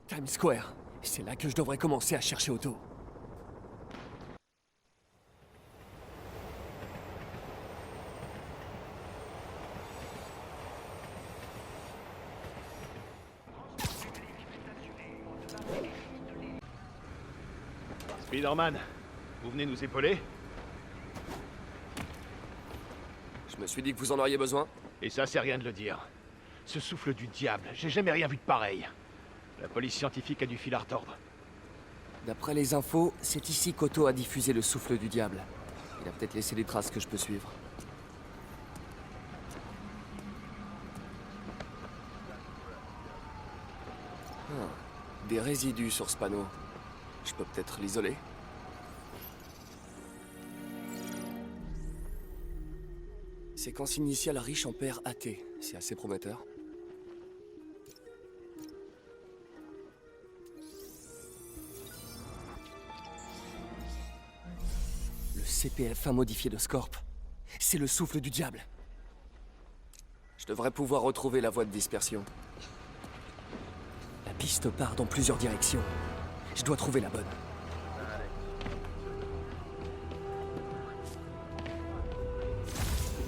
Times Square. C'est là que je devrais commencer à chercher Otto. Spider-Man, vous venez nous épauler? Je me suis dit que vous en auriez besoin. Et ça, c'est rien de le dire. Ce souffle du diable, j'ai jamais rien vu de pareil. La police scientifique a du fil à retordre. D'après les infos, c'est ici qu'Otto a diffusé le souffle du diable. Il a peut-être laissé des traces que je peux suivre. Des résidus sur ce panneau. Je peux peut-être l'isoler. Séquence initiale riche en paires AT. C'est assez prometteur. Le CPF1 modifié de Scorp. C'est le souffle du diable. Je devrais pouvoir retrouver la voie de dispersion. La piste part dans plusieurs directions. Je dois trouver la bonne.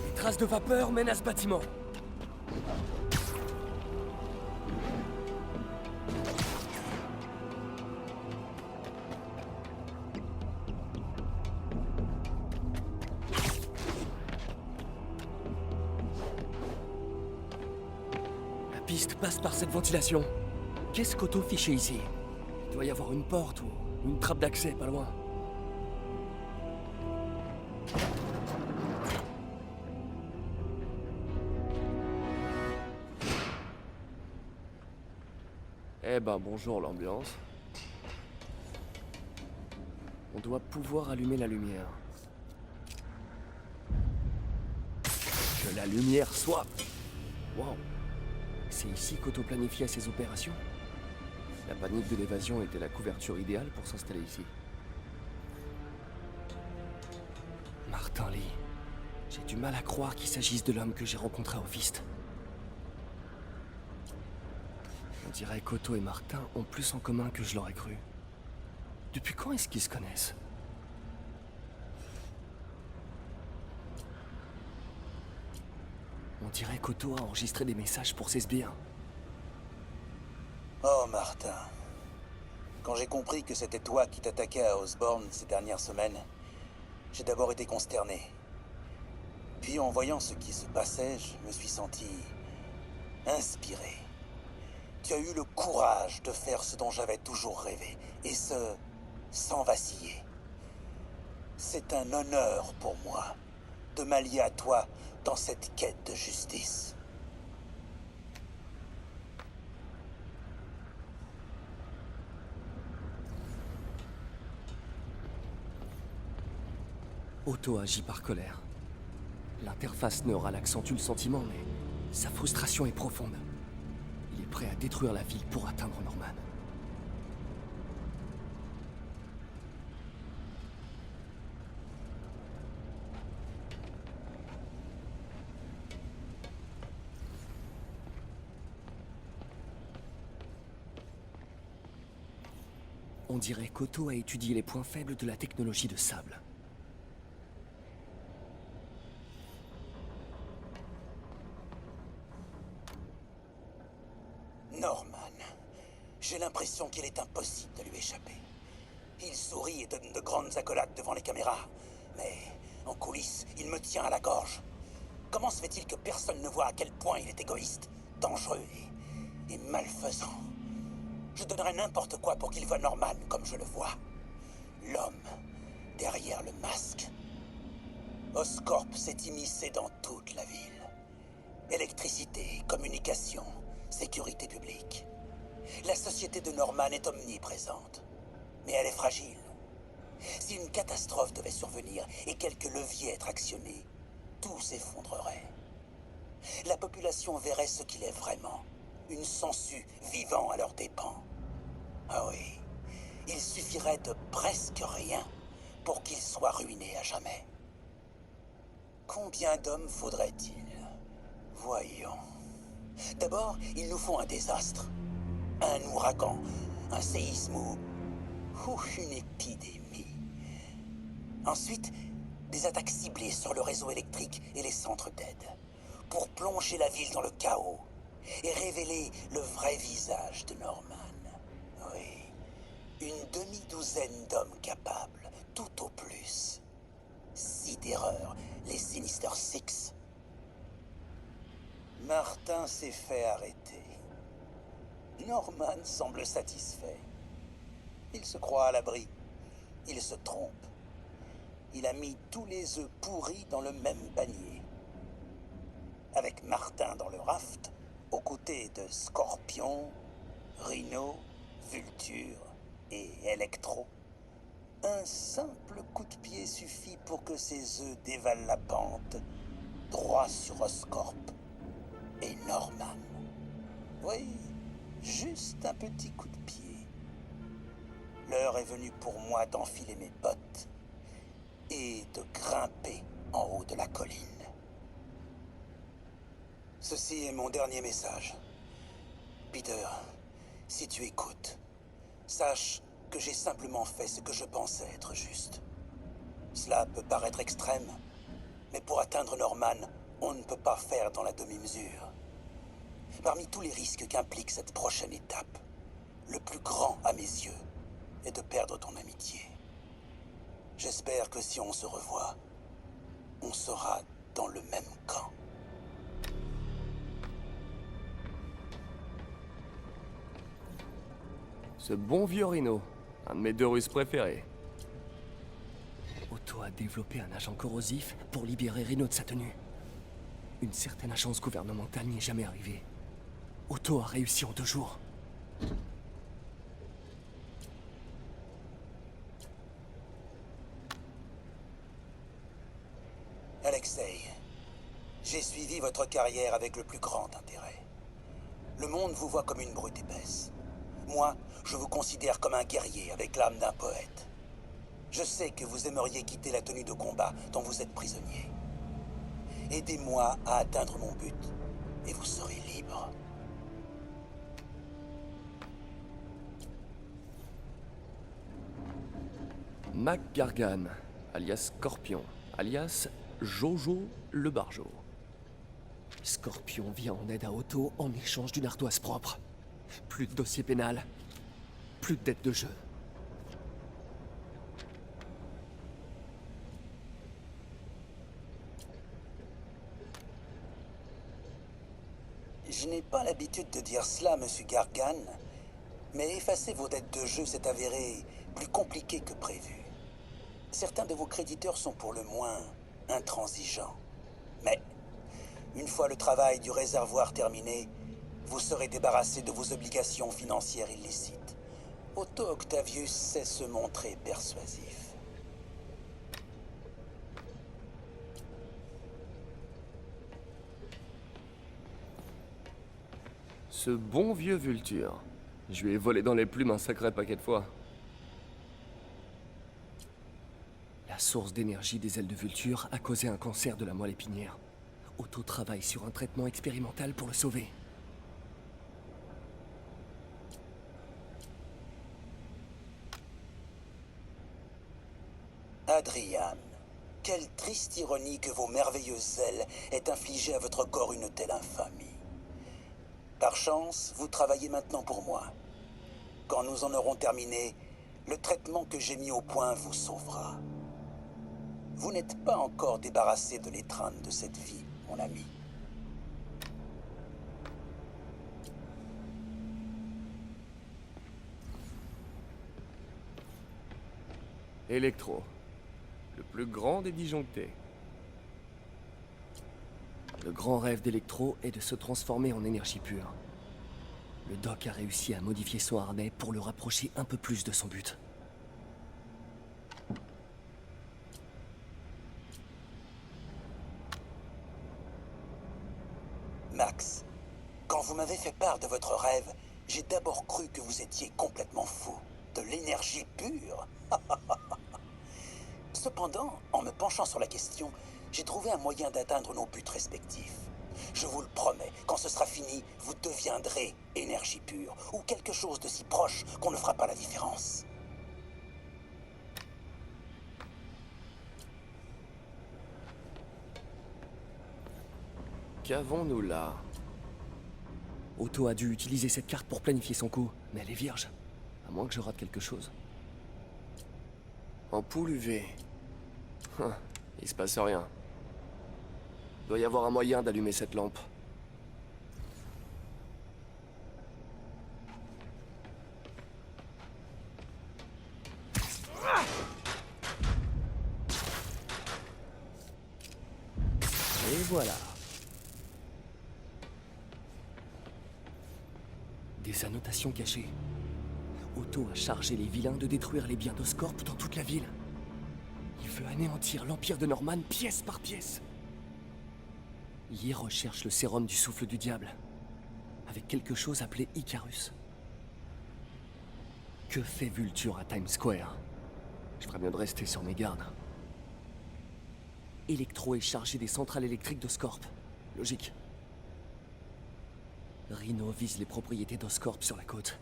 Les traces de vapeur mènent à ce bâtiment. La piste passe par cette ventilation. Qu'est-ce qu'Otto fichait ici? Il doit y avoir une porte ou une trappe d'accès pas loin. Eh ben bonjour l'ambiance. On doit pouvoir allumer la lumière. Que la lumière soit... Wow. C'est ici qu'Otto planifiait ses opérations? La panique de l'évasion était la couverture idéale pour s'installer ici. Martin Lee. J'ai du mal à croire qu'il s'agisse de l'homme que j'ai rencontré au Fist. On dirait qu'Otto et Martin ont plus en commun que je l'aurais cru. Depuis quand est-ce qu'ils se connaissent? On dirait qu'Otto a enregistré des messages pour ses sbires. Oh, Martin. Quand j'ai compris que c'était toi qui t'attaquais à Osborn ces dernières semaines, j'ai d'abord été consterné. Puis en voyant ce qui se passait, je me suis senti inspiré. Tu as eu le courage de faire ce dont j'avais toujours rêvé, et ce, sans vaciller. C'est un honneur pour moi de m'allier à toi dans cette quête de justice. Otto agit par colère. L'interface neurale accentue le sentiment, mais sa frustration est profonde. Il est prêt à détruire la ville pour atteindre Norman. On dirait qu'Otto a étudié les points faibles de la technologie de sable. Norman. J'ai l'impression qu'il est impossible de lui échapper. Il sourit et donne de grandes accolades devant les caméras. Mais, en coulisses, il me tient à la gorge. Comment se fait-il que personne ne voit à quel point il est égoïste, dangereux et malfaisant? Je donnerais n'importe quoi pour qu'il voie Norman comme je le vois. L'homme derrière le masque. Oscorp s'est immiscé dans toute la ville. Électricité, communication, sécurité publique. La société de Norman est omniprésente. Mais elle est fragile. Si une catastrophe devait survenir et quelques leviers être actionnés, tout s'effondrerait. La population verrait ce qu'il est vraiment. Une sangsue vivant à leurs dépens. Ah oui, il suffirait de presque rien pour qu'il soit ruiné à jamais. Combien d'hommes faudrait-il? Voyons. D'abord, il nous faut un désastre. Un ouragan. un séisme ou une épidémie. Ensuite, des attaques ciblées sur le réseau électrique et les centres d'aide, pour plonger la ville dans le chaos et révéler le vrai visage de Norman. Oui, une demi-douzaine d'hommes capables, tout au plus. 6 terreurs, les Sinister Six. Martin s'est fait arrêter. Norman semble satisfait. Il se croit à l'abri. Il se trompe. Il a mis tous les œufs pourris dans le même panier. Avec Martin dans le raft, aux côtés de Scorpion, Rhino, Vulture et Electro, un simple coup de pied suffit pour que ces œufs dévalent la pente, droit sur Oscorp et Norman. Oui, juste un petit coup de pied. L'heure est venue pour moi d'enfiler mes bottes et de grimper en haut de la colline. Ceci est mon dernier message. Peter, si tu écoutes, sache que j'ai simplement fait ce que je pensais être juste. Cela peut paraître extrême, mais pour atteindre Norman, on ne peut pas faire dans la demi-mesure. Parmi tous les risques qu'implique cette prochaine étape, le plus grand à mes yeux est de perdre ton amitié. J'espère que si on se revoit, on sera dans le même camp. Ce bon vieux Rhino, un de mes 2 Russes préférés. Otto a développé un agent corrosif pour libérer Rhino de sa tenue. Une certaine agence gouvernementale n'y est jamais arrivée. Otto a réussi en 2 jours. Alexei, j'ai suivi votre carrière avec le plus grand intérêt. Le monde vous voit comme une brute épaisse. Moi, je vous considère comme un guerrier avec l'âme d'un poète. Je sais que vous aimeriez quitter la tenue de combat dont vous êtes prisonnier. Aidez-moi à atteindre mon but, et vous serez libre. Mac Gargan, alias Scorpion, alias Jojo le Barjo. Scorpion vient en aide à Otto en échange d'une ardoise propre. Plus de dossier pénal, plus de dette de jeu. Je n'ai pas l'habitude de dire cela, monsieur Gargan, mais effacer vos dettes de jeu s'est avéré plus compliqué que prévu. Certains de vos créditeurs sont pour le moins intransigeants. Mais, une fois le travail du réservoir terminé, vous serez débarrassé de vos obligations financières illicites. Otto Octavius sait se montrer persuasif. Ce bon vieux Vulture. Je lui ai volé dans les plumes un sacré paquet de fois. La source d'énergie des ailes de Vulture a causé un cancer de la moelle épinière. Otto travaille sur un traitement expérimental pour le sauver. Adrian, quelle triste ironie que vos merveilleuses ailes aient infligé à votre corps une telle infamie. Par chance, vous travaillez maintenant pour moi. Quand nous en aurons terminé, le traitement que j'ai mis au point vous sauvera. Vous n'êtes pas encore débarrassé de l'étreinte de cette vie, mon ami. Electro. Le plus grand des disjonctés. Le grand rêve d'Electro est de se transformer en énergie pure. Le Doc a réussi à modifier son harnais pour le rapprocher un peu plus de son but. Max, quand vous m'avez fait part de votre rêve, j'ai d'abord cru que vous étiez complètement fou. De l'énergie pure. Cependant, en me penchant sur la question, j'ai trouvé un moyen d'atteindre nos buts respectifs. Je vous le promets, quand ce sera fini, vous deviendrez énergie pure, ou quelque chose de si proche qu'on ne fera pas la différence. Qu'avons-nous là? Otto a dû utiliser cette carte pour planifier son coup, mais elle est vierge. À moins que je rate quelque chose. Ampoule UV. Il se passe rien. Doit y avoir un moyen d'allumer cette lampe. Et voilà. Des annotations cachées. Otto a chargé les vilains de détruire les biens d'Oscorp dans toute la ville. Il veut anéantir l'Empire de Norman pièce par pièce. Yi recherche le sérum du souffle du diable, avec quelque chose appelé Icarus. Que fait Vulture à Times Square? Je ferais bien de rester sur mes gardes. Electro est chargé des centrales électriques d'Oscorp. Logique. Rhino vise les propriétés d'Oscorp sur la côte.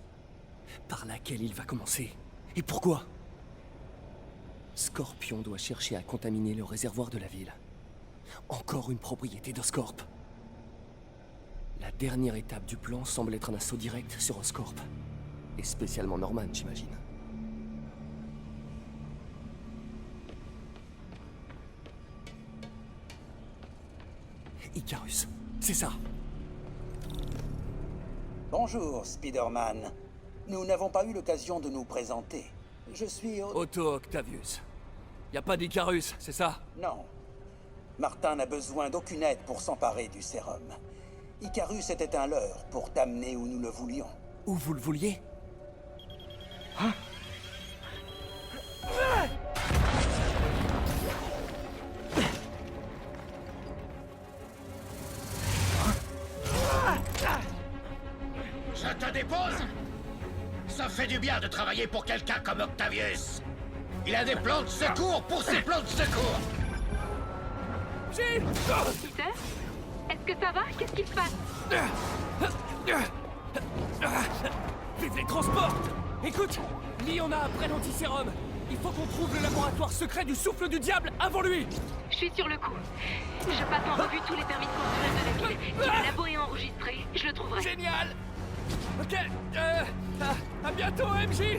Par laquelle il va commencer. Et pourquoi? Scorpion doit chercher à contaminer le réservoir de la ville. Encore une propriété d'Oscorp. La dernière étape du plan semble être un assaut direct sur Oscorp. Et spécialement Norman, j'imagine. Icarus, c'est ça. Bonjour, Spider-Man. Nous n'avons pas eu l'occasion de nous présenter. Je suis... Otto Octavius. Y a pas d'Icarus, c'est ça? Non. Martin n'a besoin d'aucune aide pour s'emparer du sérum. Icarus était un leurre pour t'amener où nous le voulions. Où vous le vouliez? Je te dépose? Ça fait du bien de travailler pour quelqu'un comme Octavius. Il a des plans de secours pour ses plans de secours. Gilles! Peter? Est-ce que ça va? Qu'est-ce qu'il se passe? Vive les transports! Écoute, Lee en a après l'antisérum. Il faut qu'on trouve le laboratoire secret du souffle du diable avant lui. Je suis sur le coup. Je passe en revue tous les permis de construire de la ville. Si le labo est enregistré, je le trouverai. Génial! Ok, à bientôt, MJ!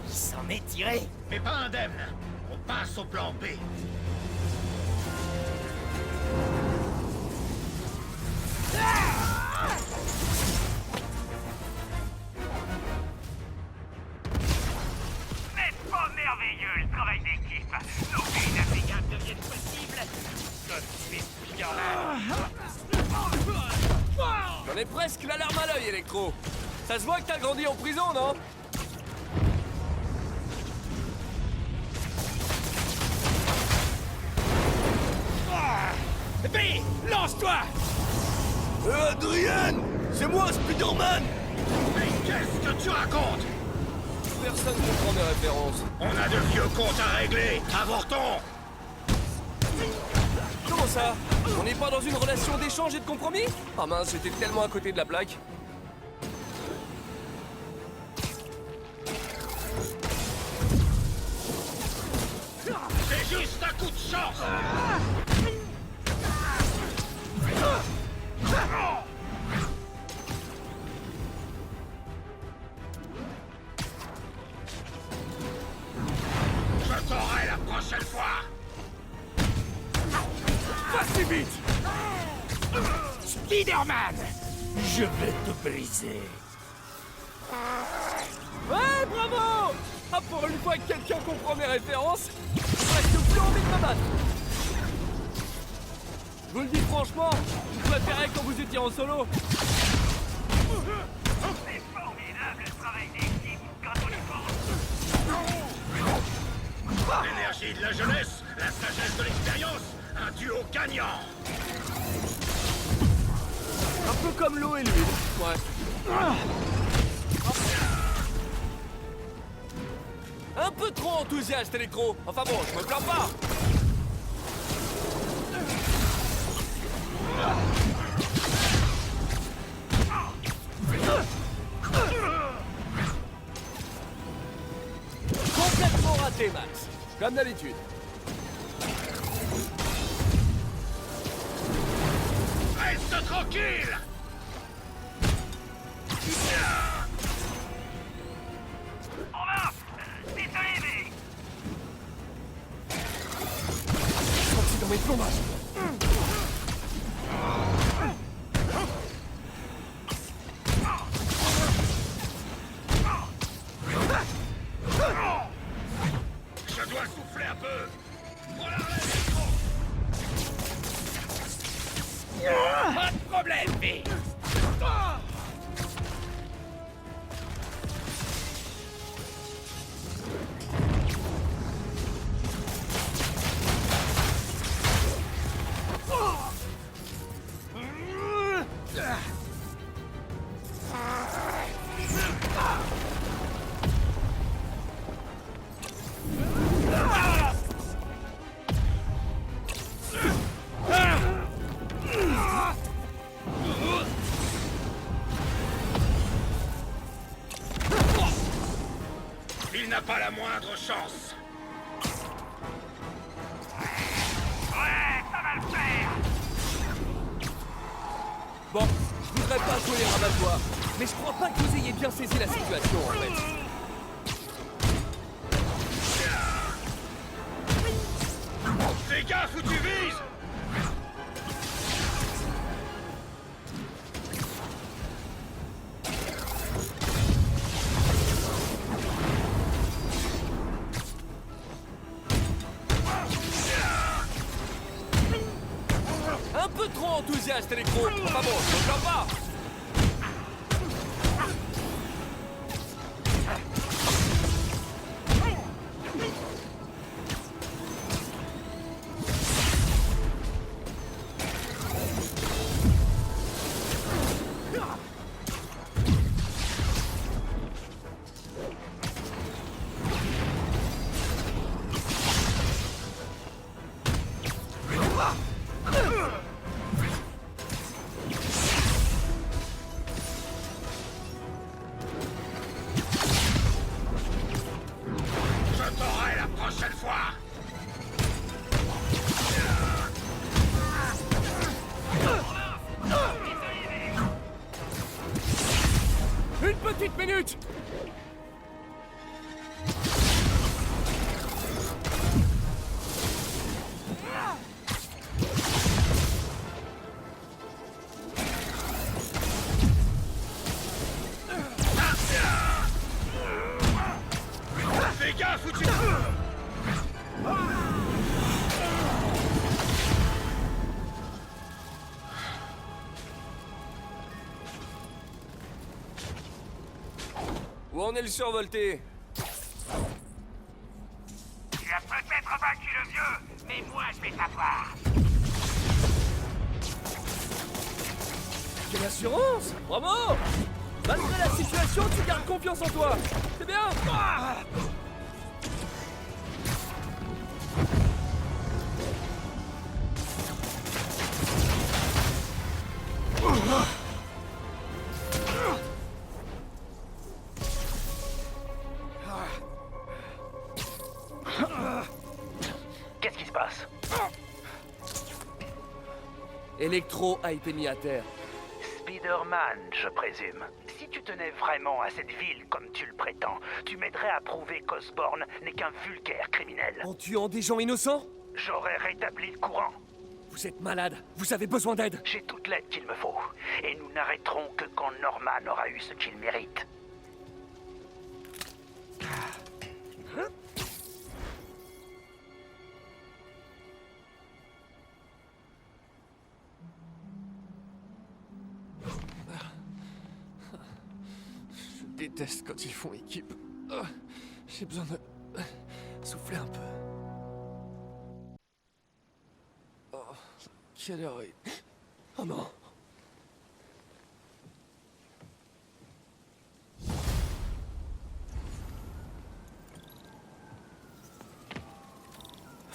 Il s'en est tiré. Mais pas indemne. On passe au plan B. N'est-ce pas merveilleux le travail d'équipe? Nos vies navigades deviennent possibles. Je suis J'en ai presque la larme à l'œil, Electro. Ça se voit que t'as grandi en prison, non? B, lance-toi! Adrien! C'est moi, Spider-Man! Mais qu'est-ce que tu racontes? Personne ne comprend mes références. On a de vieux comptes à régler. Avortons. Comment ça? On n'est pas dans une relation d'échange et de compromis? Ah mince, j'étais tellement à côté de la plaque. C'est juste un coup de chance. Je t'aurai la prochaine fois. Pas si vite! Spider-Man! Je vais te briser. Ouais, bravo! Ah, pour une fois que quelqu'un comprend mes références, j'ai presque plus envie de me battre. Je vous le dis franchement, je préférais quand vous étiez en solo. C'est formidable le travail d'équipe quand on y pense. L'énergie de la jeunesse, la sagesse de l'expérience, un duo gagnant. Un peu comme l'eau et l'huile. Ouais. Un peu trop enthousiaste, Electro. Enfin bon, je me plains pas. Complètement raté, Max. Comme d'habitude. Reste tranquille! On va. Désolé, mais... Sorti dans mes plombages. Je dois souffler un peu! Voilà, Pas de problème, mais... il n'a pas la moindre chance! Ouais, ça va le faire. Bon, je voudrais pas jouer les rabat-joie, mais je crois pas que vous ayez bien saisi la situation, en fait. Fais gaffe où tu vises! Un peu trop enthousiaste, Electro. Enfin bon, je me plains pas. Je t'aurai la prochaine fois! Une petite minute. Fais gaffe où tu... Où en est le survolté? Tu as peut-être vaincu le vieux, mais moi je vais t'avoir. Quelle assurance! Bravo! Malgré la situation, tu gardes confiance en toi. C'est bien. Qu'est-ce qui se passe? Electro a été mis à terre. Spider-Man, je présume. Si tu tenais vraiment à cette ville comme tu le prétends, tu m'aiderais à prouver qu'Osborn n'est qu'un vulgaire criminel. En tuant des gens innocents? J'aurais rétabli le courant. Vous êtes malade. Vous avez besoin d'aide. J'ai toute l'aide qu'il me faut. Et nous n'arrêterons que quand Norman aura eu ce qu'il mérite. Je déteste quand ils font équipe. J'ai besoin de souffler un peu. Oh, quelle heure est... Oh non.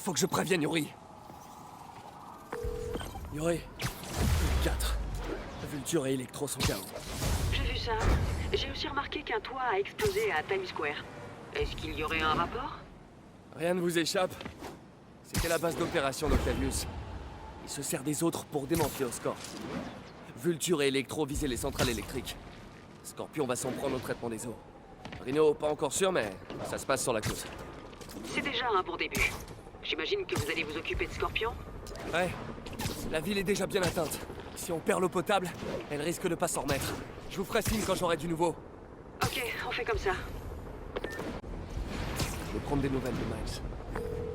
faut que je prévienne Yuri. Yuri, 4. Vulture et Electro sont KO. J'ai vu ça. J'ai aussi remarqué qu'un toit a explosé à Times Square. Est-ce qu'il y aurait un rapport? Rien ne vous échappe. C'était la base d'opération d'Octavius. Il se sert des autres pour démanteler Oscorp. Vulture et Electro visaient les centrales électriques. Scorpion va s'en prendre au traitement des eaux. Rhino, pas encore sûr, mais ça se passe sur la côte. C'est déjà un bon début. J'imagine que vous allez vous occuper de Scorpion? Ouais, la ville est déjà bien atteinte. Si on perd l'eau potable, elle risque de pas s'en remettre. Je vous ferai signe quand j'aurai du nouveau. Ok, on fait comme ça. Je vais prendre des nouvelles de Miles.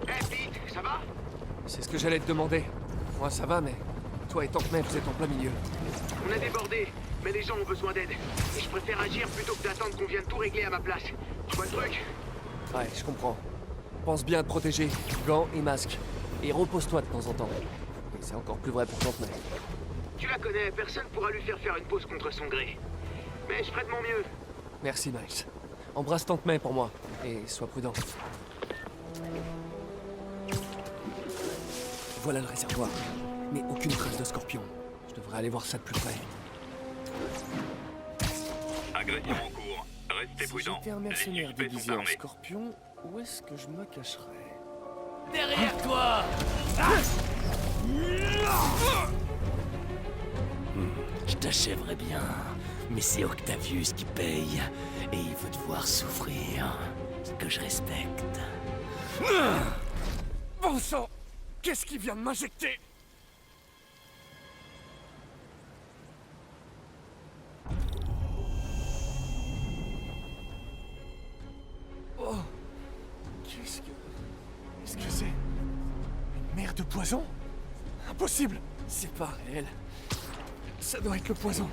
Hé, Pete, ça va? C'est ce que j'allais te demander. Moi, ça va, mais toi et Tankman, vous êtes en plein milieu. On a débordé, mais les gens ont besoin d'aide. Et je préfère agir plutôt que d'attendre qu'on vienne tout régler à ma place. Tu vois le truc? Ouais, je comprends. Pense bien à te protéger, gants et masques. Et repose-toi de temps en temps. Et c'est encore plus vrai pour Tankman. Tu la connais, personne pourra lui faire une pause contre son gré. Mais je ferai de mon mieux. Merci, Miles. Embrasse Tankman pour moi, et sois prudent. Voilà le réservoir, mais aucune trace de Scorpion. Je devrais aller voir ça de plus près. Agression en cours. Restez Si prudents. j'étais un Les mercenaire suspects déguisé sont en armés. Scorpion, où est-ce que je me cacherais? Derrière toi! Je t'achèverai bien, mais c'est Octavius qui paye, et il veut te voir souffrir, ce que je respecte. Bon sang! Qu'est-ce qui vient de m'injecter? Oh! Qu'est-ce que c'est? Une mer de poison? Impossible! C'est pas réel. Ça doit être le poison.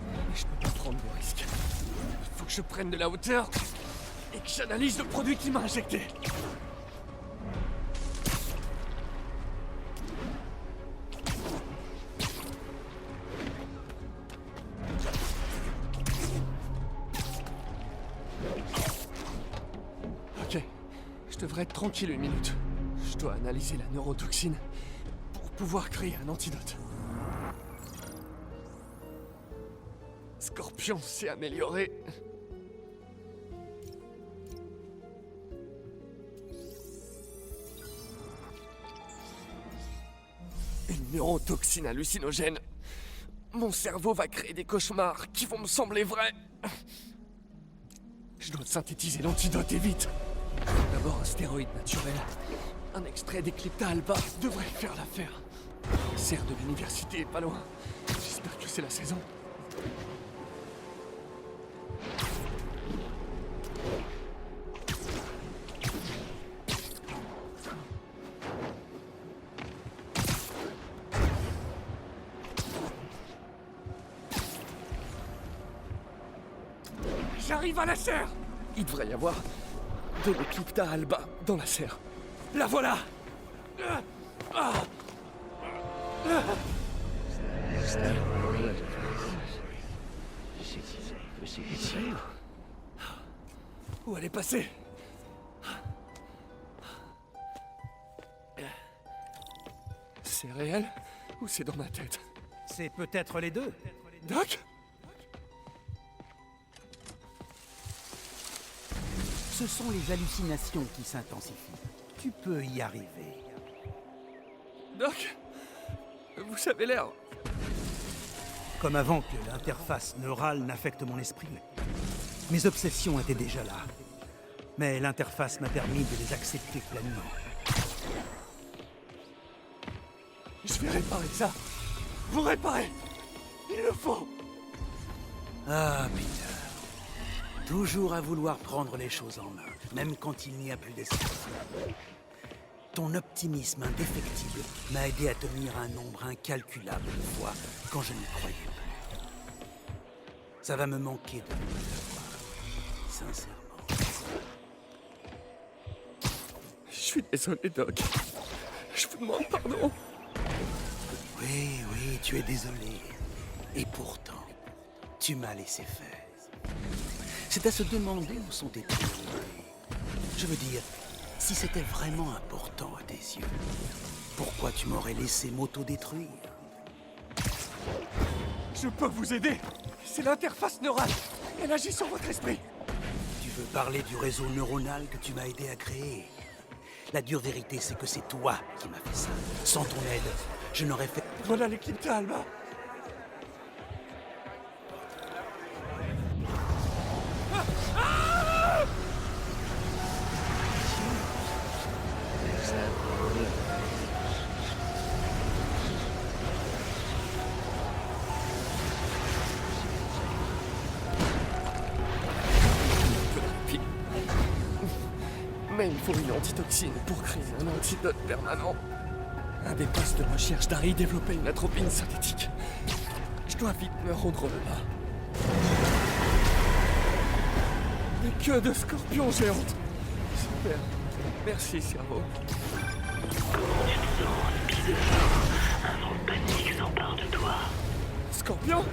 Mais je peux pas prendre de risque. Il faut que je prenne de la hauteur et que j'analyse le produit qui m'a injecté. Ok, je devrais être tranquille une minute. Je dois analyser la neurotoxine pour pouvoir créer un antidote. Scorpion s'est amélioré. Une neurotoxine hallucinogène. Mon cerveau va créer des cauchemars qui vont me sembler vrais. Je dois synthétiser l'antidote et vite. D'abord un stéroïde naturel. Un extrait d'Eclipta alba devrait faire l'affaire. La serre de l'université est pas loin. J'espère que c'est la saison. J'arrive à la serre! Il devrait y avoir de l'Eclipta alba dans la serre. La voilà! Où elle est passée? C'est réel ou c'est dans ma tête? C'est peut-être les deux. Doc? Ce sont les hallucinations qui s'intensifient. Tu peux y arriver. Doc? Vous avez l'air... Comme avant que l'interface neurale n'affecte mon esprit. Mes obsessions étaient déjà là. Mais l'interface m'a permis de les accepter pleinement. Je vais réparer ça. Vous réparez. Il le faut. Ah, Peter. Toujours à vouloir prendre les choses en main, même quand il n'y a plus d'espoir. Ton optimisme indéfectible m'a aidé à tenir un nombre incalculable de fois quand je n'y croyais plus. Ça va me manquer de te voir, sincèrement. Je suis désolé, Doc. Je vous demande pardon. Oui, tu es désolé. Et pourtant, tu m'as laissé faire. C'est à se demander où sont tes priorités. Je veux dire, Si c'était vraiment important à tes yeux, pourquoi tu m'aurais laissé m'auto-détruire? Je peux vous aider. C'est l'interface neurale. Elle agit sur votre esprit. Tu veux parler du réseau neuronal que tu m'as aidé à créer? La dure vérité, c'est que c'est toi qui m'as fait ça. Sans ton aide, je n'aurais fait... Voilà l'équipe d'Alma. Mais il faut une antitoxine pour créer un antidote permanent. Un des postes de recherche d'Harry développait une atropine synthétique. Je dois vite me rendre là. Des queues de scorpions géantes. Super. Merci, cerveau. Un vent de panique s'empare de toi. Scorpion?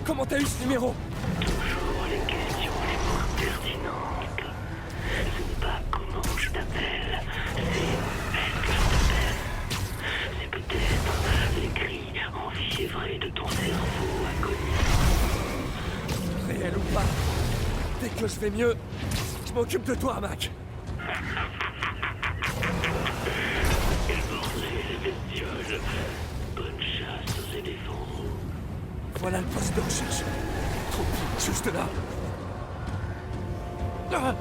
Comment t'as eu ce numéro? Toujours les questions les moins pertinentes. Ce n'est pas comment je t'appelle, c'est elle que je t'appelle. C'est peut-être les cris enfiévrés de ton cerveau agonisant. Réel ou pas, dès que je vais mieux, je m'occupe de toi, Mac. Éborgner les bestioles. Bonne chasse aux éléphants. Voilà le poste de recherche. Trop juste là. Ah.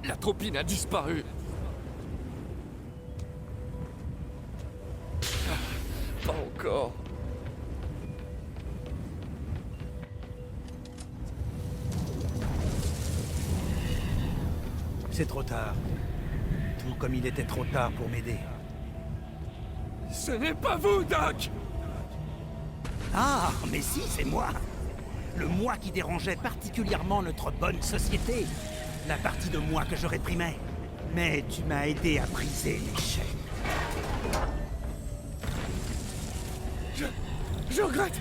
L'atropine a disparu. Pas encore. C'est trop tard. Tout comme il était trop tard pour m'aider. Ce n'est pas vous, Doc! Ah, mais si, c'est moi. Le moi qui dérangeait particulièrement notre bonne société. La partie de moi que je réprimais. Mais tu m'as aidé à briser les chaînes. Je regrette.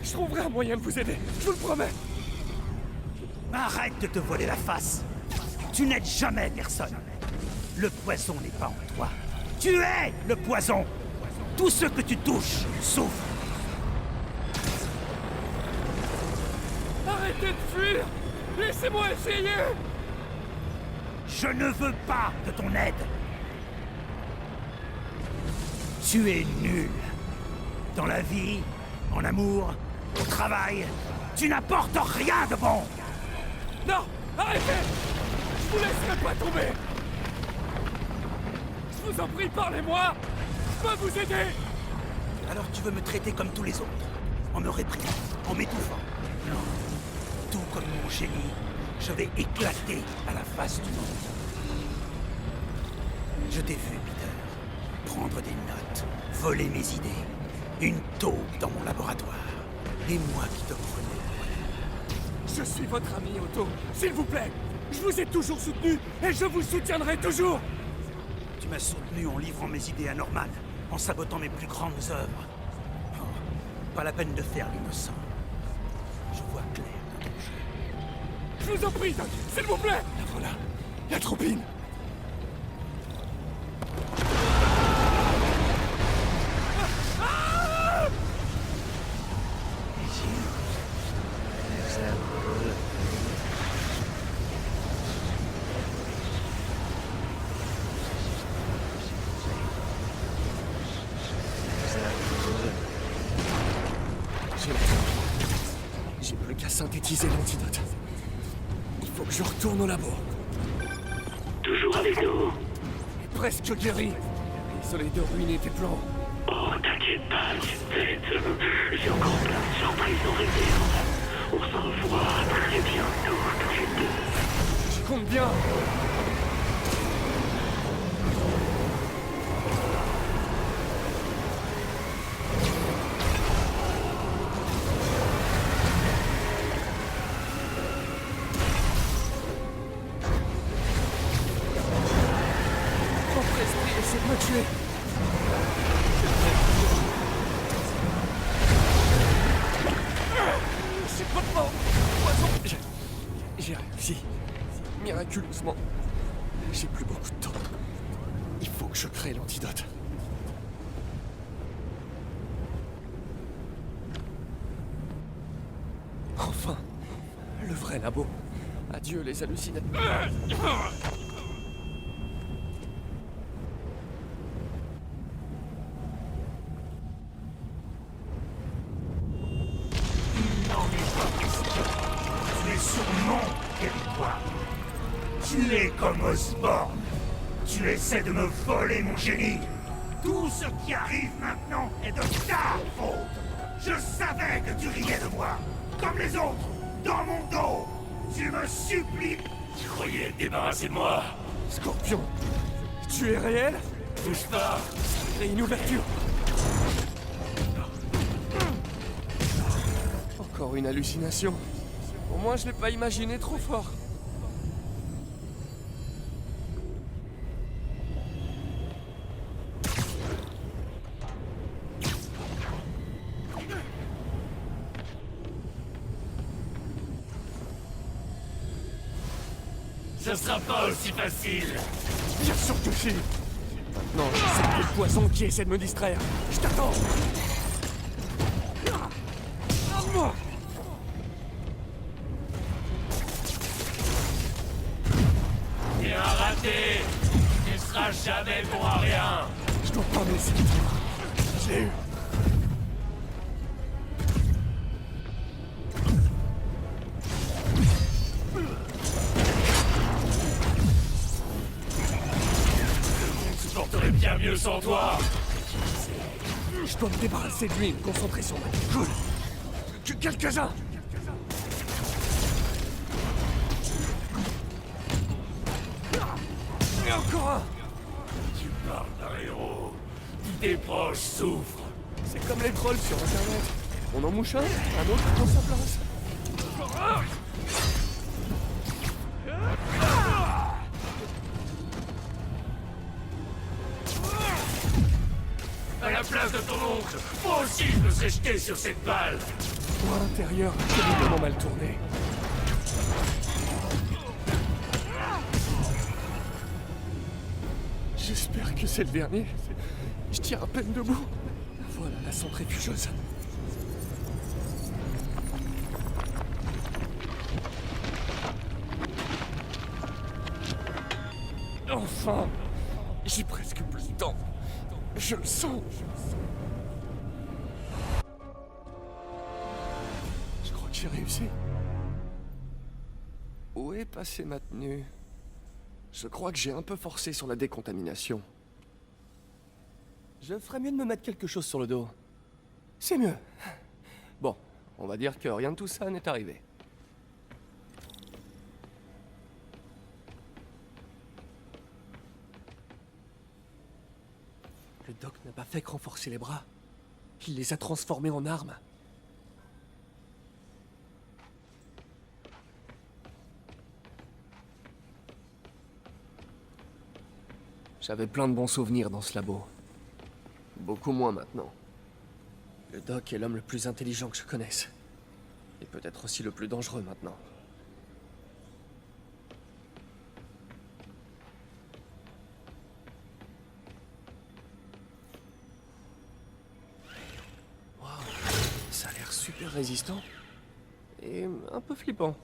Je trouverai un moyen de vous aider, je vous le promets. Arrête de te voler la face. Tu n'aides jamais personne. Le poison n'est pas en toi. Tu es le poison. Tout ce que tu touches souffre. Arrêtez de fuir! Laissez-moi essayer! Je ne veux pas de ton aide. Tu es nul. Dans la vie, en amour, au travail, tu n'apportes rien de bon. Non! Arrêtez! Je vous laisserai pas tomber! Je vous en prie, parlez-moi! Je peux vous aider! Alors tu veux me traiter comme tous les autres, en me réprimant, en m'étouffant. Non. Tout comme mon génie, je vais éclater à la face du monde. Je t'ai vu, Peter, prendre des notes, voler mes idées, une taupe dans mon laboratoire. Et moi qui te prenais. Je suis votre ami, Otto. S'il vous plaît, je vous ai toujours soutenu et je vous soutiendrai toujours. Tu m'as soutenu en livrant mes idées à Norman, en sabotant mes plus grandes œuvres. Oh, pas la peine de faire l'innocent. Je vois clair dans ton jeu. Je vous en prie, Doc, s'il vous plaît. La voilà, l'atropine. J'ai plus qu'à synthétiser l'antidote. Il faut que je retourne au labo. Toujours avec nous. Presque guéri. Désolé de ruiner tes plans. Oh, t'inquiète pas, Tête. J'ai encore plein de surprises en réserve. On se revoit très bientôt, tous les deux. Je compte bien. Propre esprit essaie de me tuer. miraculeusement. J'ai plus beaucoup de temps. Il faut que je crée l'antidote. Enfin, le vrai labo. Adieu les hallucinations. Tu es sur mon territoire. Tu es comme Osborn. Tu essaies de me voler mon génie. Tout ce qui arrive maintenant est de ta faute. Je savais que tu riais de moi. Comme les autres, dans mon dos. Tu me supplies. Tu croyais être débarrassé de moi? Scorpion, tu es réel? Bouge pas. Crée une ouverture. Encore une hallucination. Au moins je l'ai pas imaginé trop fort. Ce sera pas aussi facile. Bien sûr que si. Maintenant, je sais que le poison qui essaie de me distraire. Je t'attends. T'es un raté. Tu seras jamais bon à rien. Je dois pas me laisser vivre. Je l'ai eu. Je porterais bien mieux sans toi. Je dois me débarrasser de lui et me concentrer sur moi. Cool. Quelques-uns. Et encore un. Tu parles d'un héros. Tous tes proches souffrent. C'est comme les trolls sur Internet. On en mouche un autre prend sa place. Encore un. À la place de ton oncle, moi aussi je me serais jeté sur cette balle. Moi, intérieur, terriblement mal tourné. J'espère que c'est le dernier. Je tiens à peine debout. Voilà la centrifugeuse. Enfin! J'ai presque plus de temps. Je le sens. Je crois que j'ai réussi. Où est passée ma tenue? Je crois que j'ai un peu forcé sur la décontamination. Je ferais mieux de me mettre quelque chose sur le dos. C'est mieux. Bon, on va dire que rien de tout ça n'est arrivé. Le doc n'a pas fait que renforcer les bras. Il les a transformés en armes. J'avais plein de bons souvenirs dans ce labo. Beaucoup moins maintenant. Le doc est l'homme le plus intelligent que je connaisse. Et peut-être aussi le plus dangereux maintenant. Wow, ça a l'air super résistant. Et un peu flippant.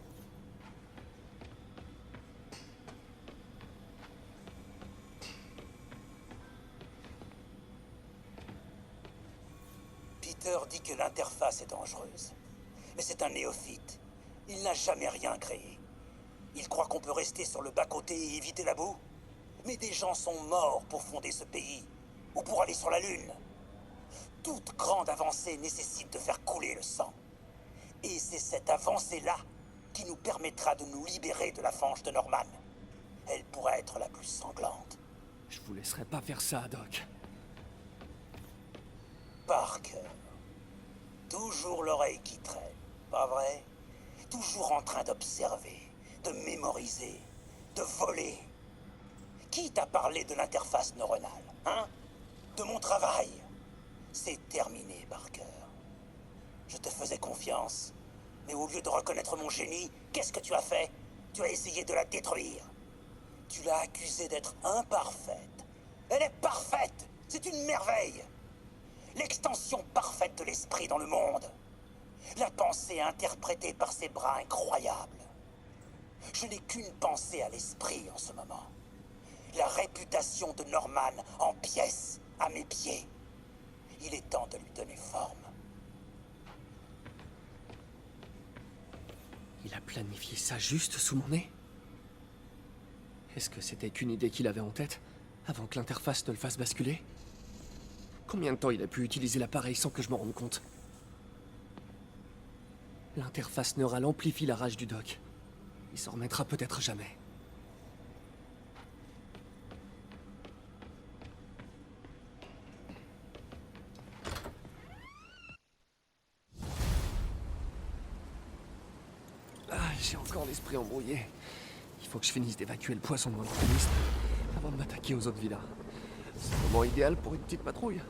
Peter dit que l'interface est dangereuse. Mais c'est un néophyte. Il n'a jamais rien créé. Il croit qu'on peut rester sur le bas-côté et éviter la boue. Mais des gens sont morts pour fonder ce pays. Ou pour aller sur la Lune. Toute grande avancée nécessite de faire couler le sang. Et c'est cette avancée-là qui nous permettra de nous libérer de la fange de Norman. Elle pourra être la plus sanglante. Je vous laisserai pas faire ça, Doc. Parker. Toujours l'oreille qui traîne, pas vrai? Toujours en train d'observer, de mémoriser, de voler. Qui t'a parlé de l'interface neuronale, hein? De mon travail? C'est terminé, Parker. Je te faisais confiance, mais au lieu de reconnaître mon génie, qu'est-ce que tu as fait? Tu as essayé de la détruire. Tu l'as accusée d'être imparfaite. Elle est parfaite. C'est une merveille. L'extension parfaite de l'esprit dans le monde. La pensée interprétée par ses bras incroyables. Je n'ai qu'une pensée à l'esprit en ce moment. La réputation de Norman en pièces à mes pieds. Il est temps de lui donner forme. Il a planifié ça juste sous mon nez? Est-ce que c'était qu'une idée qu'il avait en tête, avant que l'interface ne le fasse basculer? Combien de temps il a pu utiliser l'appareil sans que je m'en rende compte? L'interface neurale amplifie la rage du doc. Il s'en remettra peut-être jamais. Ah, j'ai encore l'esprit embrouillé. Il faut que je finisse d'évacuer le poisson de mon organisme avant de m'attaquer aux autres vilains. C'est le moment idéal pour une petite patrouille.